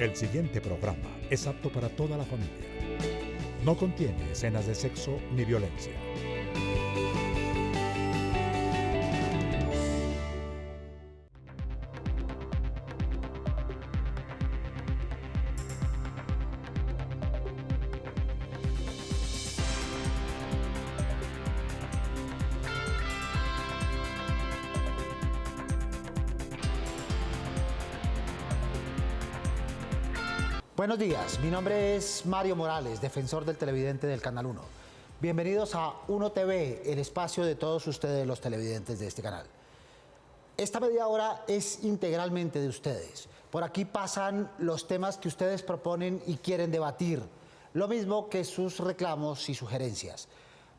El siguiente programa es apto para toda la familia. No contiene escenas de sexo ni violencia. Buenos días, mi nombre es Mario Morales, defensor del televidente del Canal 1. Bienvenidos a 1 TV, el espacio de todos ustedes los televidentes de este canal. Esta media hora es integralmente de ustedes. Por aquí pasan los temas que ustedes proponen y quieren debatir, lo mismo que sus reclamos y sugerencias.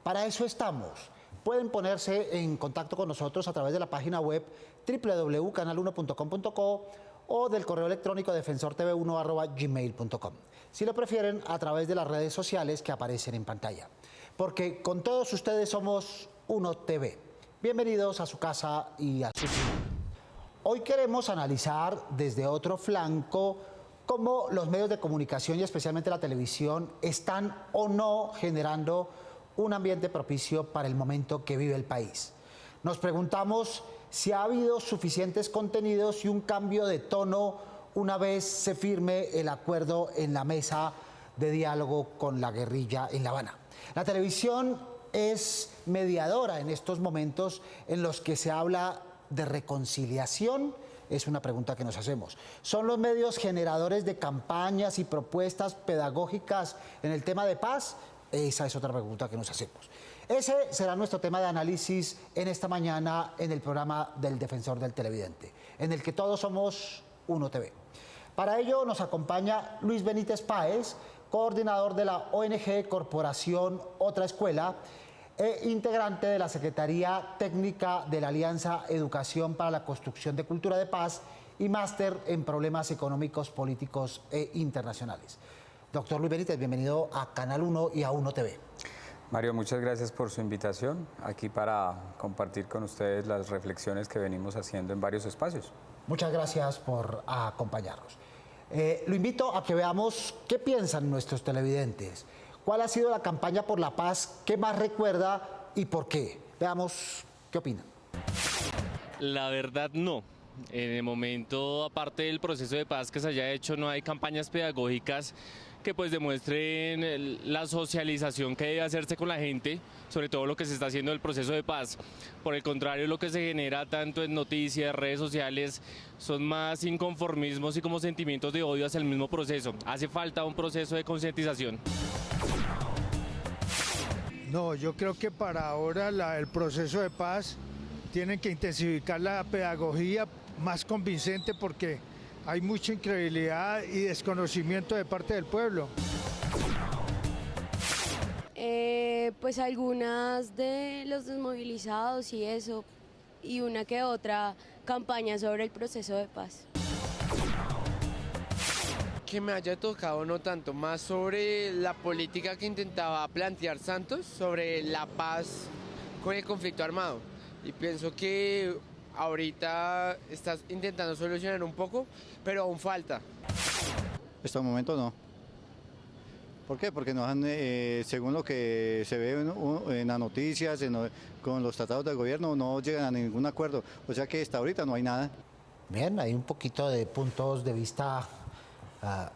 Para eso estamos. Pueden ponerse en contacto con nosotros a través de la página web www.canal1.com.co o del correo electrónico defensortv1@gmail.com. Si lo prefieren, a través de las redes sociales que aparecen en pantalla. Porque con todos ustedes somos 1 TV. Bienvenidos a su casa y a su ciudad. Hoy queremos analizar desde otro flanco cómo los medios de comunicación y especialmente la televisión están o no generando un ambiente propicio para el momento que vive el país. Nos preguntamos si ha habido suficientes contenidos y un cambio de tono una vez se firme el acuerdo en la mesa de diálogo con la guerrilla en La Habana. La televisión es mediadora en estos momentos en los que se habla de reconciliación. Es una pregunta que nos hacemos. ¿Son los medios generadores de campañas y propuestas pedagógicas en el tema de paz? Esa es otra pregunta que nos hacemos. Ese será nuestro tema de análisis en esta mañana en el programa del Defensor del Televidente, en el que todos somos 1 TV. Para ello nos acompaña Luis Benítez Páez, coordinador de la ONG Corporación Otra Escuela e integrante de la Secretaría Técnica de la Alianza Educación para la Construcción de Cultura de Paz y máster en Problemas Económicos, Políticos e Internacionales. Doctor Luis Benítez, bienvenido a Canal 1 y a 1 TV. Mario, muchas gracias por su invitación aquí para compartir con ustedes las reflexiones que venimos haciendo en varios espacios. Muchas gracias por acompañarnos. Lo invito a que veamos qué piensan nuestros televidentes. ¿Cuál ha sido la campaña por la paz que más recuerda y por qué? Veamos qué opinan. La verdad, no. En el momento, aparte del proceso de paz que se haya hecho, no hay campañas pedagógicas que pues demuestren la socialización que debe hacerse con la gente, sobre todo lo que se está haciendo en el proceso de paz. Por el contrario, lo que se genera tanto en noticias, redes sociales, son más inconformismos y como sentimientos de odio hacia el mismo proceso. Hace falta un proceso de concientización. No, yo creo que para ahora el proceso de paz tienen que intensificar la pedagogía más convincente porque hay mucha incredulidad y desconocimiento de parte del pueblo. Pues algunas de los desmovilizados y eso, y una que otra campaña sobre el proceso de paz. Que me haya tocado no tanto, más sobre la política que intentaba plantear Santos sobre la paz con el conflicto armado. Y pienso que ahorita estás intentando solucionar un poco, pero aún falta. Hasta el momento no. ¿Por qué? Porque nos han, según lo que se ve en las noticias, con los tratados del gobierno, no llegan a ningún acuerdo. O sea que hasta ahorita no hay nada. Bien, hay un poquito de puntos de vista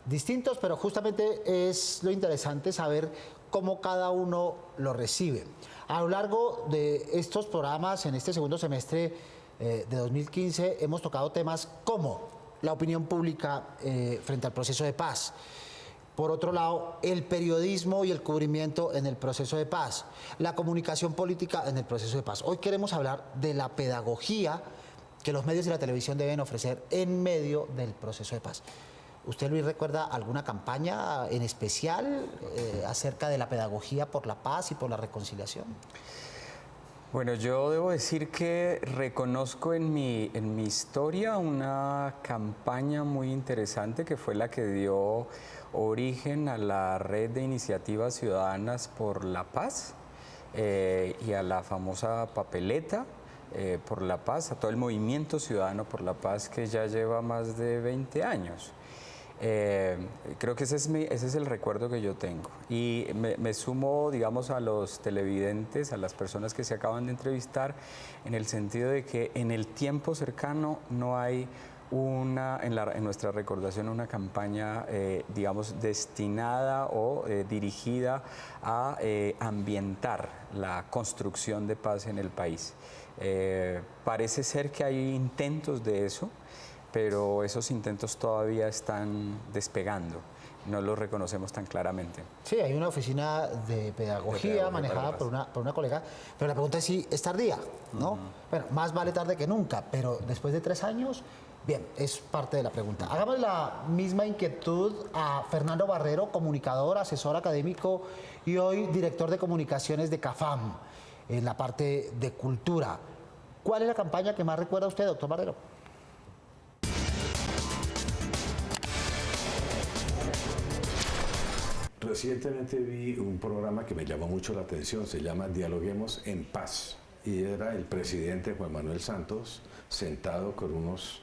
distintos, pero justamente es lo interesante saber cómo cada uno lo recibe. A lo largo de estos programas, en este segundo semestre de 2015, hemos tocado temas como la opinión pública frente al proceso de paz. Por otro lado, el periodismo y el cubrimiento en el proceso de paz, la comunicación política en el proceso de paz. Hoy queremos hablar de la pedagogía que los medios y la televisión deben ofrecer en medio del proceso de paz. ¿Usted, Luis, recuerda alguna campaña en especial acerca de la pedagogía por la paz y por la reconciliación? Bueno, yo debo decir que reconozco en mi historia una campaña muy interesante que fue la que dio origen a la red de iniciativas ciudadanas por la paz y a la famosa papeleta por la paz, a todo el movimiento ciudadano por la paz que ya lleva más de 20 años. Creo que ese es el recuerdo que yo tengo. Y me sumo, digamos, a los televidentes, a las personas que se acaban de entrevistar, en el sentido de que en el tiempo cercano no hay en nuestra recordación una campaña, digamos, destinada o dirigida a ambientar la construcción de paz en el país. Parece ser que hay intentos de eso, pero esos intentos todavía están despegando, no los reconocemos tan claramente. Sí, hay una oficina de pedagogía manejada por una colega, pero la pregunta es si es tardía, ¿no? Bueno, más vale tarde que nunca, pero después de 3 años, bien, es parte de la pregunta. Hagamos la misma inquietud a Fernando Barrero, comunicador, asesor académico y hoy director de comunicaciones de CAFAM, en la parte de cultura. ¿Cuál es la campaña que más recuerda usted, doctor Barrero? Recientemente vi un programa que me llamó mucho la atención, se llama Dialoguemos en Paz, y era el presidente Juan Manuel Santos sentado con unos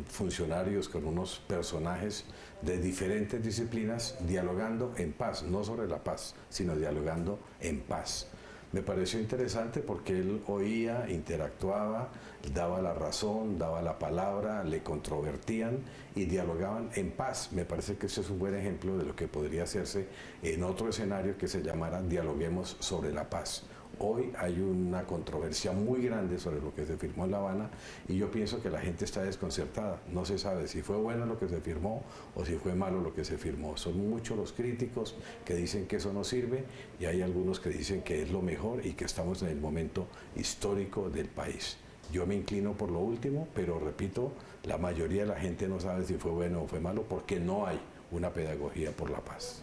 funcionarios, con unos personajes de diferentes disciplinas, dialogando en paz, no sobre la paz, sino dialogando en paz. Me pareció interesante porque él oía, interactuaba, daba la razón, daba la palabra, le controvertían y dialogaban en paz. Me parece que ese es un buen ejemplo de lo que podría hacerse en otro escenario que se llamara Dialoguemos sobre la paz. Hoy hay una controversia muy grande sobre lo que se firmó en La Habana y yo pienso que la gente está desconcertada. No se sabe si fue bueno lo que se firmó o si fue malo lo que se firmó. Son muchos los críticos que dicen que eso no sirve y hay algunos que dicen que es lo mejor y que estamos en el momento histórico del país. Yo me inclino por lo último, pero repito, la mayoría de la gente no sabe si fue bueno o fue malo porque no hay una pedagogía por la paz.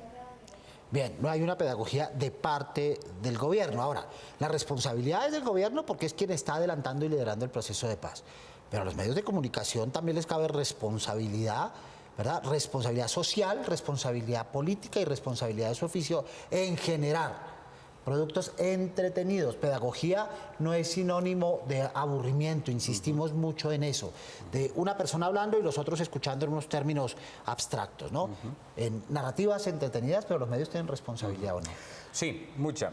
Bien, no hay una pedagogía de parte del gobierno. Ahora, la responsabilidad es del gobierno porque es quien está adelantando y liderando el proceso de paz. Pero a los medios de comunicación también les cabe responsabilidad, ¿verdad? Responsabilidad social, responsabilidad política y responsabilidad de su oficio en generar productos entretenidos. Pedagogía no es sinónimo de aburrimiento, insistimos mucho en eso, de una persona hablando y los otros escuchando en unos términos abstractos, ¿no? En narrativas entretenidas, pero los medios tienen responsabilidad, ¿o no? Sí, mucha.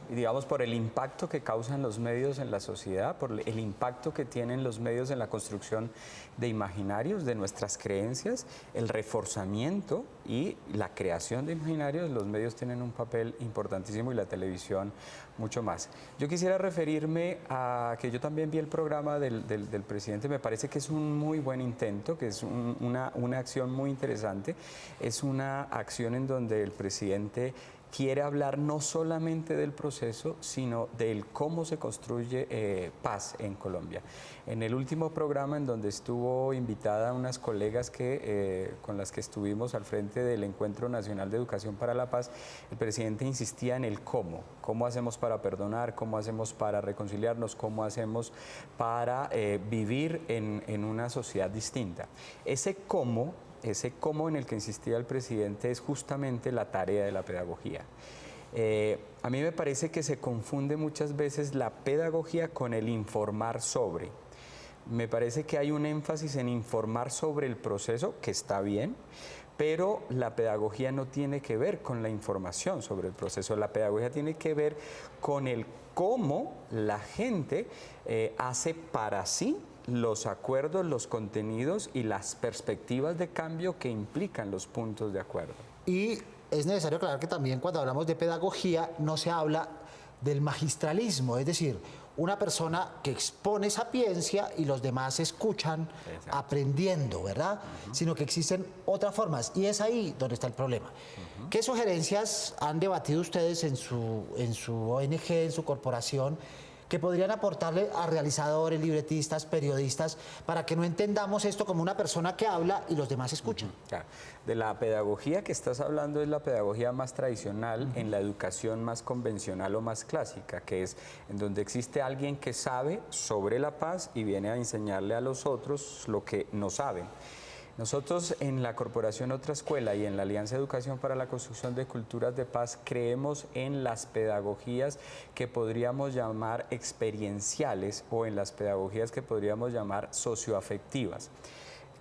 Digamos, por el impacto que causan los medios en la sociedad, por el impacto que tienen los medios en la construcción de imaginarios, de nuestras creencias, el reforzamiento y la creación de imaginarios, los medios tienen un papel importantísimo y la televisión mucho más. Yo quisiera referirme a que yo también vi el programa del presidente, me parece que es un muy buen intento, que es una acción muy interesante, es una acción en donde el presidente quiere hablar no solamente del proceso, sino del cómo se construye paz en Colombia. En el último programa en donde estuvo invitada unas colegas con las que estuvimos al frente del Encuentro Nacional de Educación para la Paz, el presidente insistía en el cómo hacemos para perdonar, cómo hacemos para reconciliarnos, cómo hacemos para vivir en una sociedad distinta. Ese cómo en el que insistía el presidente es justamente la tarea de la pedagogía. A mí me parece que se confunde muchas veces la pedagogía con el informar sobre. Me parece que hay un énfasis en informar sobre el proceso, que está bien, pero la pedagogía no tiene que ver con la información sobre el proceso. La pedagogía tiene que ver con el cómo la gente hace para sí los acuerdos, los contenidos y las perspectivas de cambio que implican los puntos de acuerdo. Y es necesario aclarar que también cuando hablamos de pedagogía no se habla del magistralismo, es decir, una persona que expone sapiencia y los demás escuchan, aprendiendo, ¿verdad? Sino que existen otras formas y es ahí donde está el problema. ¿Qué sugerencias han debatido ustedes en su ONG, en su corporación, que podrían aportarle a realizadores, libretistas, periodistas, para que no entendamos esto como una persona que habla y los demás escuchan? Claro. De la pedagogía que estás hablando es la pedagogía más tradicional, en la educación más convencional o más clásica, que es en donde existe alguien que sabe sobre la paz y viene a enseñarle a los otros lo que no saben. Nosotros en la Corporación Otra Escuela y en la Alianza Educación para la Construcción de Culturas de Paz creemos en las pedagogías que podríamos llamar experienciales o en las pedagogías que podríamos llamar socioafectivas.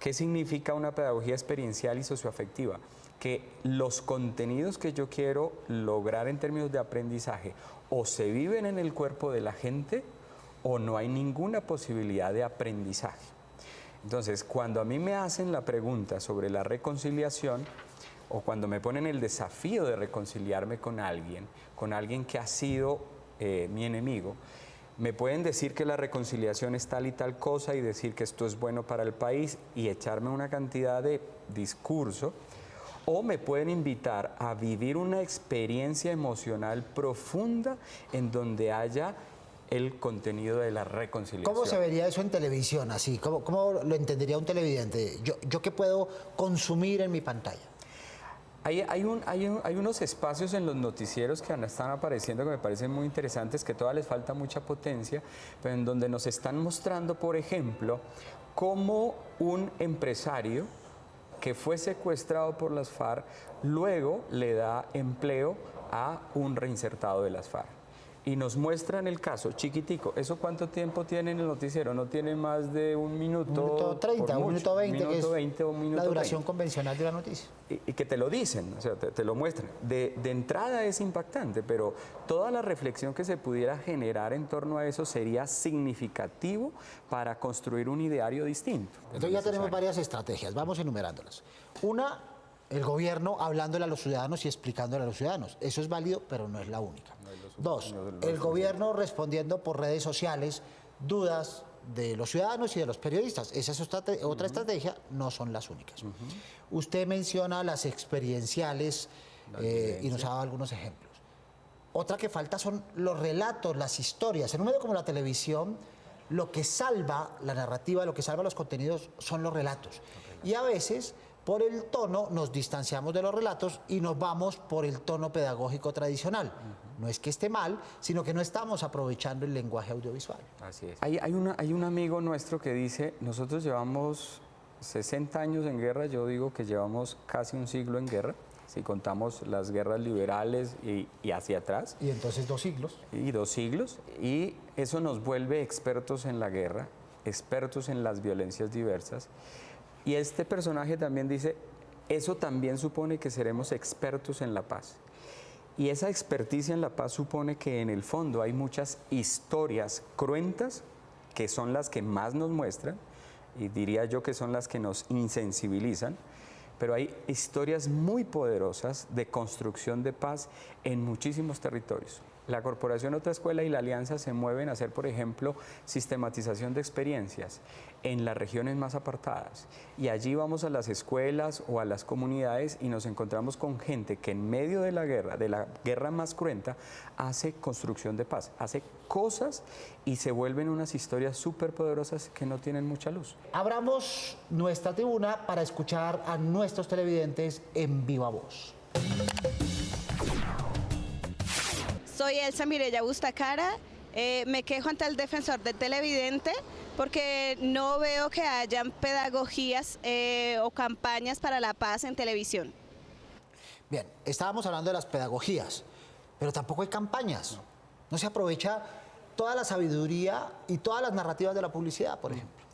¿Qué significa una pedagogía experiencial y socioafectiva? Que los contenidos que yo quiero lograr en términos de aprendizaje o se viven en el cuerpo de la gente o no hay ninguna posibilidad de aprendizaje. Entonces, cuando a mí me hacen la pregunta sobre la reconciliación o cuando me ponen el desafío de reconciliarme con alguien que ha sido mi enemigo, me pueden decir que la reconciliación es tal y tal cosa y decir que esto es bueno para el país y echarme una cantidad de discurso, o me pueden invitar a vivir una experiencia emocional profunda en donde haya el contenido de la reconciliación. ¿Cómo se vería eso en televisión? Así, ¿cómo lo entendería un televidente? ¿Yo qué puedo consumir en mi pantalla? Hay unos espacios en los noticieros que están apareciendo que me parecen muy interesantes, que todavía les falta mucha potencia, pero en donde nos están mostrando, por ejemplo, cómo un empresario que fue secuestrado por las FARC luego le da empleo a un reinsertado de las FARC. Y nos muestran el caso chiquitico. ¿Eso cuánto tiempo tiene en el noticiero? No tiene más de un minuto. Un minuto 30, un minuto 20, que es la duración convencional de la noticia. Y que te lo dicen, o sea, te lo muestran. De entrada es impactante, pero toda la reflexión que se pudiera generar en torno a eso sería significativo para construir un ideario distinto. Entonces ya tenemos varias estrategias, vamos enumerándolas. Una, el gobierno hablándole a los ciudadanos y explicándole a los ciudadanos. Eso es válido, pero no es la única. Dos, el gobierno respondiendo por redes sociales dudas de los ciudadanos y de los periodistas. Esa es otra estrategia, no son las únicas. Usted menciona las experienciales y nos ha dado algunos ejemplos. Otra que falta son los relatos, las historias. En un medio como la televisión, lo que salva la narrativa, lo que salva los contenidos son los relatos. Y a veces, por el tono, nos distanciamos de los relatos y nos vamos por el tono pedagógico tradicional. No es que esté mal, sino que no estamos aprovechando el lenguaje audiovisual. Así es. Hay un amigo nuestro que dice, nosotros llevamos 60 años en guerra, yo digo que llevamos casi un siglo en guerra, si contamos las guerras liberales y hacia atrás. Y entonces 2 siglos. Y 2 siglos, y eso nos vuelve expertos en la guerra, expertos en las violencias diversas. Y este personaje también dice, eso también supone que seremos expertos en la paz. Y esa experticia en la paz supone que en el fondo hay muchas historias cruentas que son las que más nos muestran, y diría yo que son las que nos insensibilizan, pero hay historias muy poderosas de construcción de paz en muchísimos territorios. La Corporación Otra Escuela y la Alianza se mueven a hacer, por ejemplo, sistematización de experiencias en las regiones más apartadas. Y allí vamos a las escuelas o a las comunidades y nos encontramos con gente que en medio de la guerra más cruenta, hace construcción de paz, hace cosas y se vuelven unas historias súper poderosas que no tienen mucha luz. Abramos nuestra tribuna para escuchar a nuestros televidentes en viva voz. Soy Elsa Mireya Bustacara, me quejo ante el defensor del televidente porque no veo que hayan pedagogías o campañas para la paz en televisión. Bien, estábamos hablando de las pedagogías, pero tampoco hay campañas. No se aprovecha toda la sabiduría y todas las narrativas de la publicidad, por ejemplo.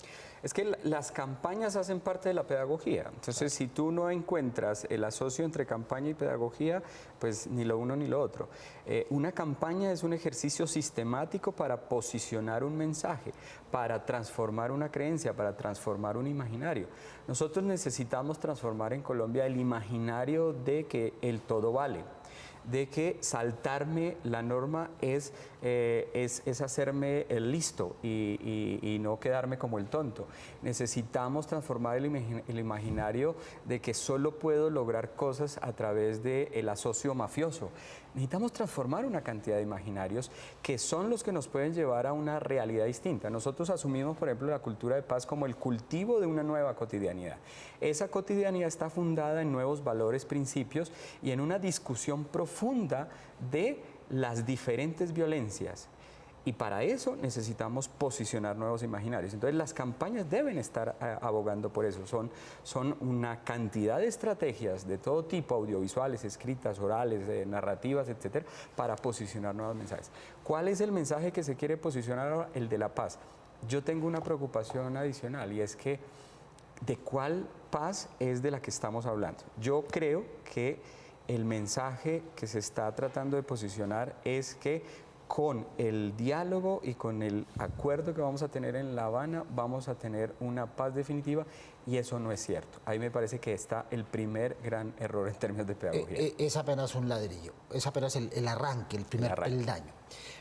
Es que las campañas hacen parte de la pedagogía. Entonces, si tú no encuentras el asocio entre campaña y pedagogía, pues ni lo uno ni lo otro. Una campaña es un ejercicio sistemático para posicionar un mensaje, para transformar una creencia, para transformar un imaginario. Nosotros necesitamos transformar en Colombia el imaginario de que el todo vale, de que saltarme la norma es hacerme el listo y no quedarme como el tonto. Necesitamos transformar el imaginario de que solo puedo lograr cosas a través del asocio mafioso. Necesitamos transformar una cantidad de imaginarios que son los que nos pueden llevar a una realidad distinta. Nosotros asumimos, por ejemplo, la cultura de paz como el cultivo de una nueva cotidianidad. Esa cotidianidad está fundada en nuevos valores, principios y en una discusión profunda de las diferentes violencias. Y para eso necesitamos posicionar nuevos imaginarios. Entonces las campañas deben estar abogando por eso. Son una cantidad de estrategias de todo tipo, audiovisuales, escritas, orales, narrativas, etcétera, para posicionar nuevos mensajes. ¿Cuál es el mensaje que se quiere posicionar ahora? El de la paz. Yo tengo una preocupación adicional y es que ¿de cuál paz es de la que estamos hablando? Yo creo que el mensaje que se está tratando de posicionar es que con el diálogo y con el acuerdo que vamos a tener en La Habana, vamos a tener una paz definitiva, y eso no es cierto. Ahí me parece que está el primer gran error en términos de pedagogía. Es apenas un ladrillo, es apenas el arranque, el primer peldaño.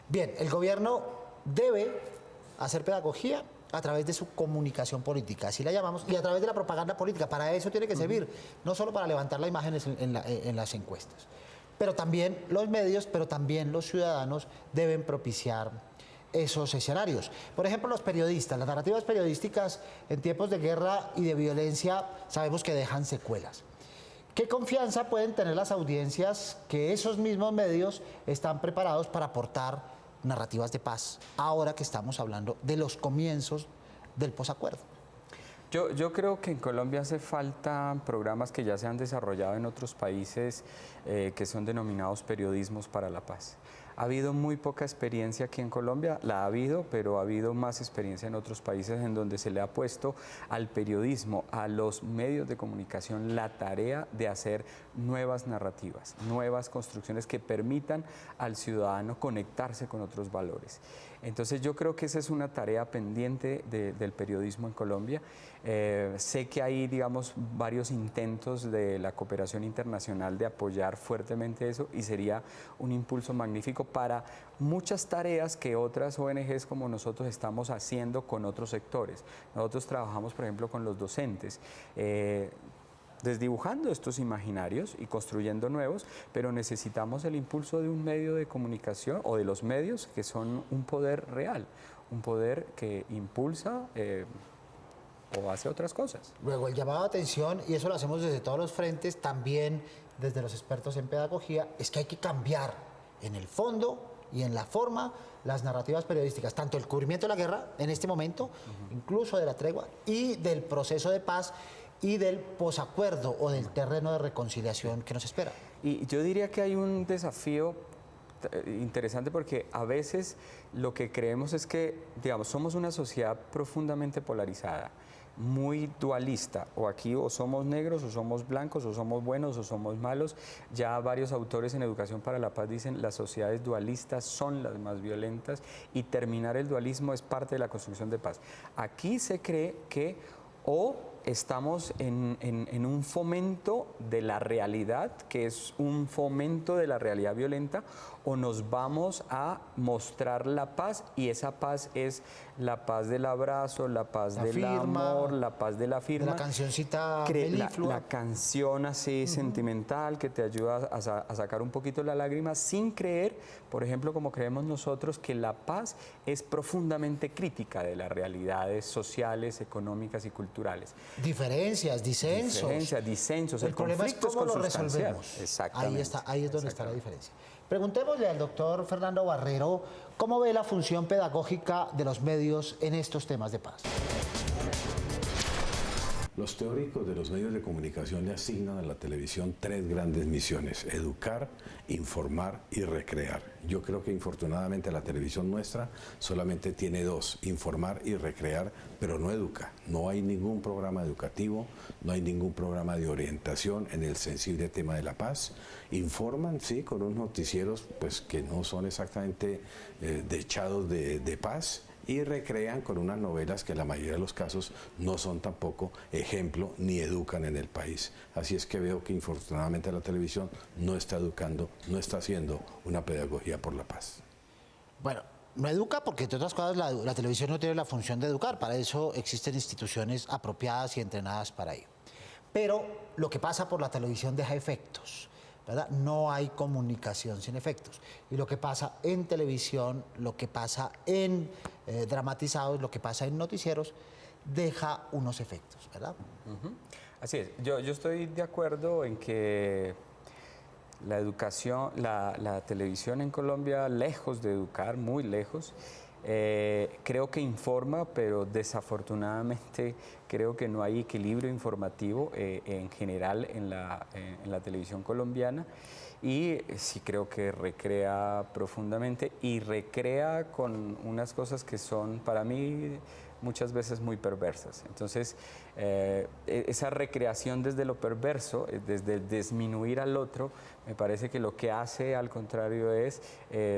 Bien, el gobierno debe hacer pedagogía a través de su comunicación política, así la llamamos, y a través de la propaganda política. Para eso tiene que servir, no solo para levantar las imágenes en las encuestas. Pero también los medios, pero también los ciudadanos deben propiciar esos escenarios. Por ejemplo, los periodistas, las narrativas periodísticas en tiempos de guerra y de violencia sabemos que dejan secuelas. ¿Qué confianza pueden tener las audiencias que esos mismos medios están preparados para aportar narrativas de paz, ahora que estamos hablando de los comienzos del posacuerdo? Yo creo que en Colombia hace falta programas que ya se han desarrollado en otros países que son denominados periodismos para la paz. Ha habido muy poca experiencia aquí en Colombia, la ha habido, pero ha habido más experiencia en otros países en donde se le ha puesto al periodismo, a los medios de comunicación, la tarea de hacer nuevas narrativas, nuevas construcciones que permitan al ciudadano conectarse con otros valores. Entonces yo creo que esa es una tarea pendiente del periodismo en Colombia. Sé que hay, digamos, varios intentos de la cooperación internacional de apoyar fuertemente eso, y sería un impulso magnífico para muchas tareas que otras ONGs como nosotros estamos haciendo con otros sectores. Nosotros trabajamos, por ejemplo, con los docentes, desdibujando estos imaginarios y construyendo nuevos, pero necesitamos el impulso de un medio de comunicación o de los medios que son un poder real, un poder que impulsa o hace otras cosas. Luego, el llamado de atención, y eso lo hacemos desde todos los frentes, también desde los expertos en pedagogía, es que hay que cambiar en el fondo y en la forma las narrativas periodísticas, tanto el cubrimiento de la guerra en este momento, incluso de la tregua, y del proceso de paz, y del posacuerdo o del terreno de reconciliación que nos espera. Y yo diría que hay un desafío interesante, porque a veces lo que creemos es que, digamos, somos una sociedad profundamente polarizada, muy dualista, o aquí o somos negros o somos blancos, o somos buenos o somos malos. Ya varios autores en Educación para la Paz dicen las sociedades dualistas son las más violentas, y terminar el dualismo es parte de la construcción de paz. Aquí se cree que o estamos en un fomento de la realidad, que es un fomento de la realidad violenta, o nos vamos a mostrar la paz, y esa paz es la paz del abrazo, la paz del amor, la paz de la firma. La cancioncita la canción así sentimental que te ayuda a sacar un poquito la lágrima, sin creer, por ejemplo, como creemos nosotros, que la paz es profundamente crítica de las realidades sociales, económicas y culturales. Diferencias, disensos. El problema es cómo lo consustancial. resolvemos. Exactamente. Ahí es donde está la diferencia. Preguntémosle al doctor Fernando Barrero cómo ve la función pedagógica de los medios en estos temas de paz. Los teóricos de los medios de comunicación le asignan a la televisión 3 grandes misiones: educar, informar y recrear. Yo creo que infortunadamente la televisión nuestra solamente tiene 2, informar y recrear, pero no educa. No hay ningún programa educativo, no hay ningún programa de orientación en el sensible tema de la paz. Informan, sí, con unos noticieros pues, que no son exactamente dechados de paz, y recrean con unas novelas que en la mayoría de los casos no son tampoco ejemplo ni educan en el país. Así es que veo que infortunadamente la televisión no está educando, no está haciendo una pedagogía por la paz. Bueno, no educa porque, entre otras cosas, la televisión no tiene la función de educar. Para eso existen instituciones apropiadas y entrenadas para ello. Pero lo que pasa por la televisión deja efectos, ¿verdad? No hay comunicación sin efectos. Y lo que pasa en televisión, lo que pasa en dramatizados, lo que pasa en noticieros, deja unos efectos, ¿verdad? Así es. Yo estoy de acuerdo en que la educación, la televisión en Colombia, lejos de educar, muy lejos, creo que informa, pero desafortunadamente creo que no hay equilibrio informativo en general en la televisión colombiana, y sí creo que recrea profundamente, y recrea con unas cosas que son para mí muchas veces muy perversas. Entonces, esa recreación desde lo perverso, desde disminuir al otro, me parece que lo que hace al contrario es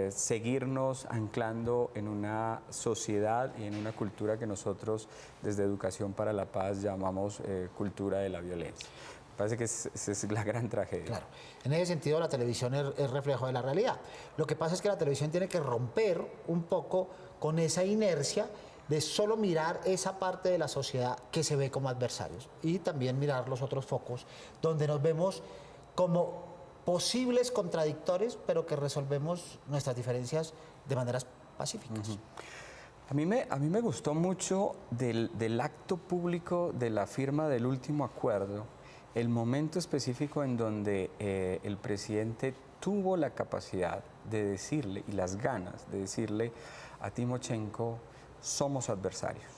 seguirnos anclando en una sociedad y en una cultura que nosotros desde Educación para la Paz llamamos cultura de la violencia. Me parece que esa es la gran tragedia. Claro. En ese sentido, la televisión es reflejo de la realidad. Lo que pasa es que la televisión tiene que romper un poco con esa inercia de solo mirar esa parte de la sociedad que se ve como adversarios y también mirar los otros focos donde nos vemos como posibles contradictores, pero que resolvemos nuestras diferencias de maneras pacíficas. A mí me gustó mucho del acto público de la firma del último acuerdo, el momento específico en donde el presidente tuvo la capacidad de decirle y las ganas de decirle a Timochenko, somos adversarios.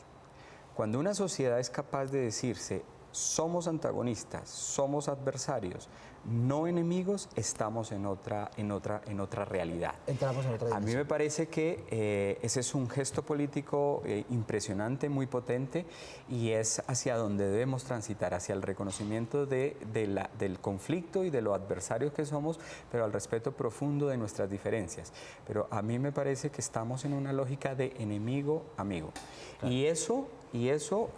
Cuando una sociedad es capaz de decirse, somos antagonistas, somos adversarios, no enemigos, estamos en otra realidad. Entramos en otra dimensión. A mí me parece que ese es un gesto político impresionante, muy potente, y es hacia donde debemos transitar, hacia el reconocimiento del conflicto y de lo adversarios que somos, pero al respeto profundo de nuestras diferencias. Pero a mí me parece que estamos en una lógica de enemigo-amigo. Claro. Y eso,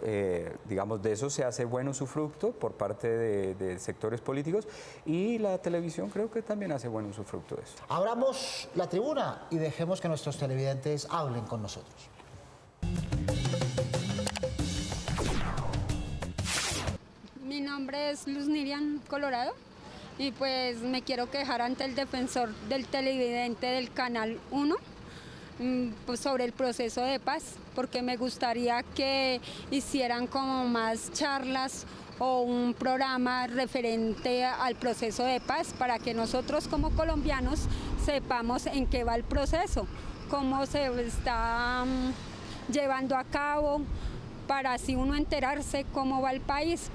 digamos, de eso se hace bueno su fruto por parte de sectores políticos, y la televisión creo que también hace bueno su fruto de eso. Abramos la tribuna y dejemos que nuestros televidentes hablen con nosotros. Mi nombre es Luz Nirian Colorado y pues me quiero quejar ante el defensor del televidente del Canal 1. Pues sobre el proceso de paz, porque me gustaría que hicieran como más charlas o un programa referente al proceso de paz para que nosotros como colombianos sepamos en qué va el proceso, cómo se está llevando a cabo, para así uno enterarse cómo va el país.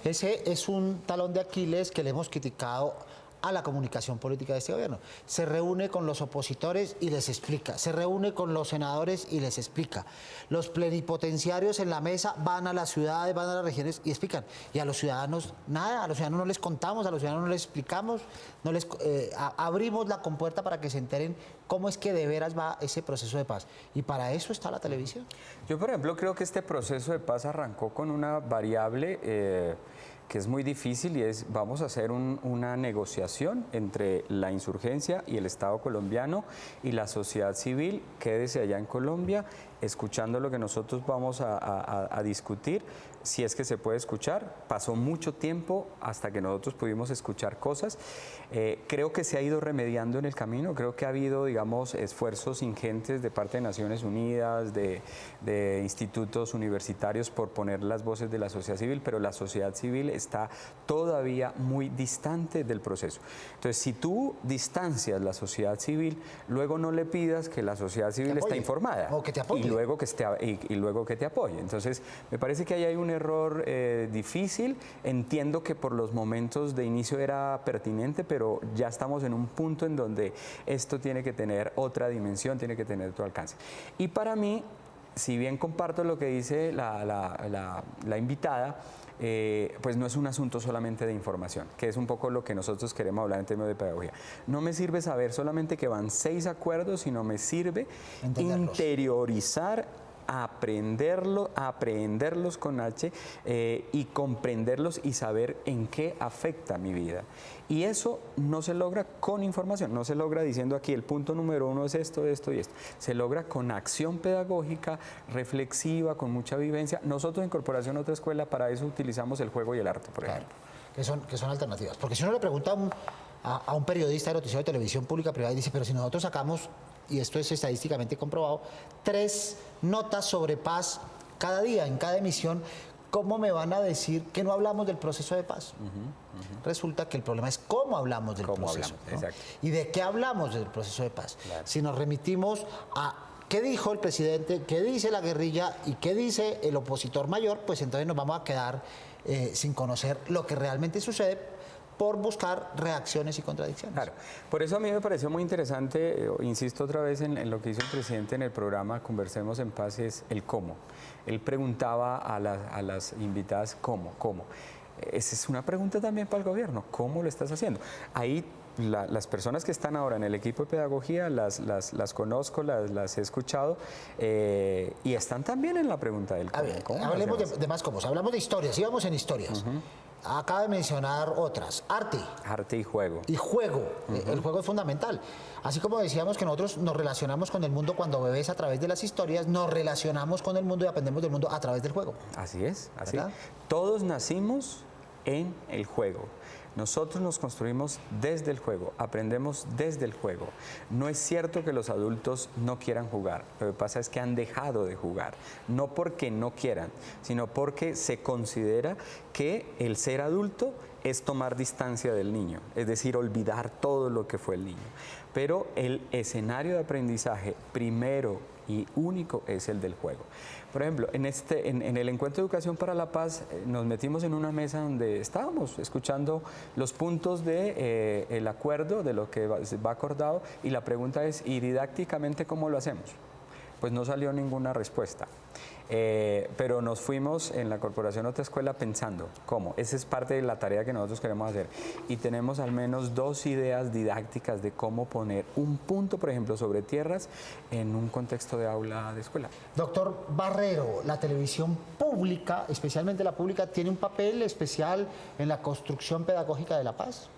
Ese es un talón de Aquiles que le hemos criticado a la comunicación política de este gobierno. Se reúne con los opositores y les explica, se reúne con los senadores y les explica. Los plenipotenciarios en la mesa van a las ciudades, van a las regiones y explican. Y a los ciudadanos nada, a los ciudadanos no les contamos, a los ciudadanos no les explicamos, no les abrimos la compuerta para que se enteren cómo es que de veras va ese proceso de paz. Y para eso está la televisión. Yo, por ejemplo, creo que este proceso de paz arrancó con una variable que es muy difícil, y es: vamos a hacer una negociación entre la insurgencia y el Estado colombiano y la sociedad civil. Quédese allá en Colombia escuchando lo que nosotros vamos a discutir, si es que se puede escuchar. Pasó mucho tiempo hasta que nosotros pudimos escuchar cosas. Creo que se ha ido remediando en el camino, creo que ha habido, digamos, esfuerzos ingentes de parte de Naciones Unidas, de institutos universitarios por poner las voces de la sociedad civil, pero la sociedad civil está todavía muy distante del proceso. Entonces, si tú distancias la sociedad civil, luego no le pidas que la sociedad civil esté informada. O que te apoye. Y luego que te apoye. Entonces, me parece que ahí hay un error difícil. Entiendo que por los momentos de inicio era pertinente, pero ya estamos en un punto en donde esto tiene que tener otra dimensión, tiene que tener otro alcance. Y para mí, si bien comparto lo que dice la invitada, pues no es un asunto solamente de información, que es un poco lo que nosotros queremos hablar en términos de pedagogía. No me sirve saber solamente que van 6 acuerdos, sino me sirve interiorizar, aprehenderlos con H, y comprenderlos y saber en qué afecta mi vida. Y eso no se logra con información, no se logra diciendo aquí el punto número 1 es esto, esto y esto. Se logra con acción pedagógica, reflexiva, con mucha vivencia. Nosotros en Corporación Otra Escuela para eso utilizamos el juego y el arte, por ejemplo. Que son alternativas. Porque si uno le pregunta a un periodista de noticiero de televisión pública privada y dice, pero si nosotros sacamos, y esto es estadísticamente comprobado, 3 notas sobre paz cada día, en cada emisión, ¿cómo me van a decir que no hablamos del proceso de paz? Resulta que el problema es cómo hablamos del proceso. ¿No? Exacto. ¿Y de qué hablamos del proceso de paz? Claro. Si nos remitimos a qué dijo el presidente, qué dice la guerrilla y qué dice el opositor mayor, pues entonces nos vamos a quedar sin conocer lo que realmente sucede, por buscar reacciones y contradicciones. Claro, por eso a mí me pareció muy interesante, insisto otra vez en lo que hizo el presidente en el programa Conversemos en Paz, es el cómo. Él preguntaba a las invitadas cómo. Esa es una pregunta también para el gobierno, ¿cómo lo estás haciendo? Ahí las personas que están ahora en el equipo de pedagogía las conozco, las he escuchado y están también en la pregunta del cómo. A ver, hablemos de más cómo. Hablamos de historias, íbamos en historias. Acaba de mencionar otras. Arte y juego. Y juego. El juego es fundamental. Así como decíamos que nosotros nos relacionamos con el mundo cuando bebés a través de las historias, nos relacionamos con el mundo y aprendemos del mundo a través del juego. Así es, así. ¿Verdad? Todos nacimos en el juego. Nosotros nos construimos desde el juego, aprendemos desde el juego. No es cierto que los adultos no quieran jugar, lo que pasa es que han dejado de jugar, no porque no quieran, sino porque se considera que el ser adulto es tomar distancia del niño, es decir, olvidar todo lo que fue el niño. Pero el escenario de aprendizaje primero y único es el del juego. Por ejemplo, en el Encuentro de Educación para la Paz nos metimos en una mesa donde estábamos escuchando los puntos del acuerdo, de lo que va acordado, y la pregunta es, ¿y didácticamente cómo lo hacemos? Pues no salió ninguna respuesta. Pero nos fuimos en la Corporación Otra Escuela pensando cómo. Esa es parte de la tarea que nosotros queremos hacer. Y tenemos al menos 2 ideas didácticas de cómo poner un punto, por ejemplo, sobre tierras en un contexto de aula de escuela. Doctor Barrero, la televisión pública, especialmente la pública, ¿tiene un papel especial en la construcción pedagógica de la paz?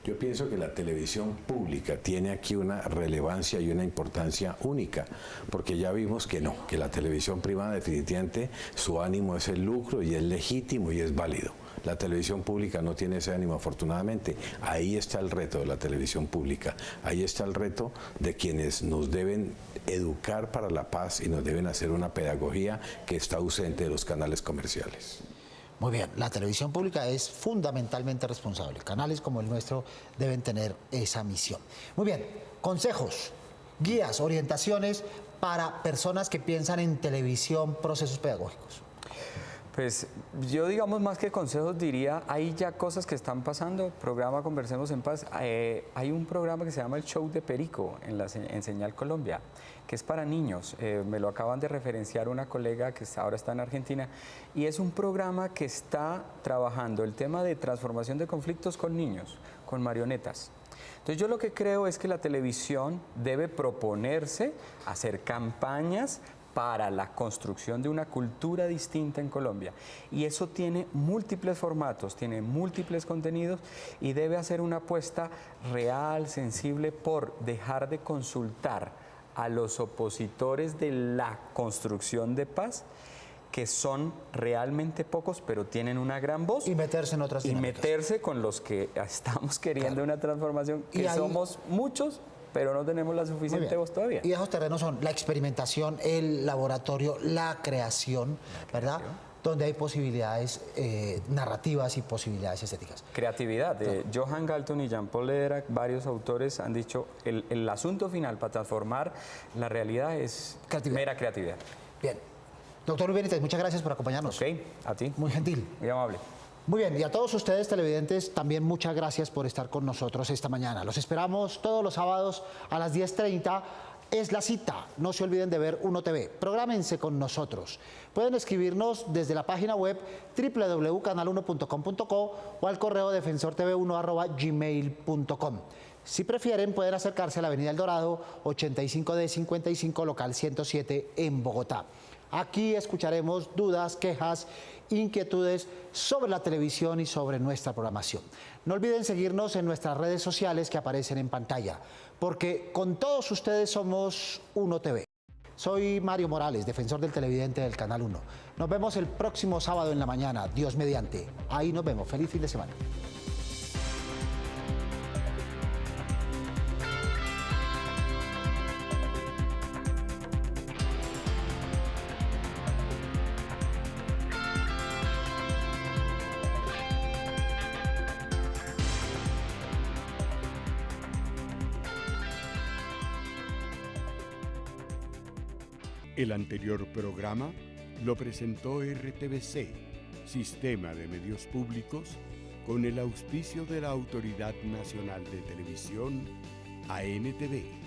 Yo pienso que la televisión pública tiene aquí una relevancia y una importancia única, porque ya vimos que no, que la televisión privada definitivamente su ánimo es el lucro y es legítimo y es válido. La televisión pública no tiene ese ánimo, afortunadamente. Ahí está el reto de la televisión pública, ahí está el reto de quienes nos deben educar para la paz y nos deben hacer una pedagogía que está ausente de los canales comerciales. Muy bien, la televisión pública es fundamentalmente responsable. Canales como el nuestro deben tener esa misión. Muy bien, consejos, guías, orientaciones para personas que piensan en televisión, procesos pedagógicos. Pues yo, digamos, más que consejos diría, hay ya cosas que están pasando. Programa Conversemos en Paz, hay un programa que se llama El Show de Perico en Señal Colombia, que es para niños. Me lo acaban de referenciar una colega que ahora está en Argentina, y es un programa que está trabajando el tema de transformación de conflictos con niños, con marionetas. Entonces yo lo que creo es que la televisión debe proponerse hacer campañas para la construcción de una cultura distinta en Colombia. Y eso tiene múltiples formatos, tiene múltiples contenidos y debe hacer una apuesta real, sensible, por dejar de consultar a los opositores de la construcción de paz, que son realmente pocos, pero tienen una gran voz. Y meterse en otras dinámicas. Y meterse con los que estamos queriendo una transformación, que somos muchos, pero no tenemos la suficiente voz todavía. Y esos terrenos son la experimentación, el laboratorio, la creación, ¿verdad? Donde hay posibilidades narrativas y posibilidades estéticas. Creatividad. Johan Galton y Jean-Paul Lederach, varios autores han dicho, el asunto final para transformar la realidad es mera creatividad. Bien. Doctor Luis Benítez, muchas gracias por acompañarnos. Ok, a ti. Muy gentil. Muy amable. Muy bien, y a todos ustedes televidentes también muchas gracias por estar con nosotros esta mañana. Los esperamos todos los sábados a las 10:30. Es la cita. No se olviden de ver Uno TV. Prográmense con nosotros. Pueden escribirnos desde la página web www.canal1.com.co o al correo defensortv1@gmail.com. Si prefieren, pueden acercarse a la Avenida El Dorado, 85D55, local 107 en Bogotá. Aquí escucharemos dudas, quejas, inquietudes sobre la televisión y sobre nuestra programación. No olviden seguirnos en nuestras redes sociales que aparecen en pantalla, porque con todos ustedes somos Uno TV. Soy Mario Morales, defensor del televidente del Canal 1. Nos vemos el próximo sábado en la mañana, Dios mediante. Ahí nos vemos. Feliz fin de semana. El anterior programa lo presentó RTBC, Sistema de Medios Públicos, con el auspicio de la Autoridad Nacional de Televisión, ANTV.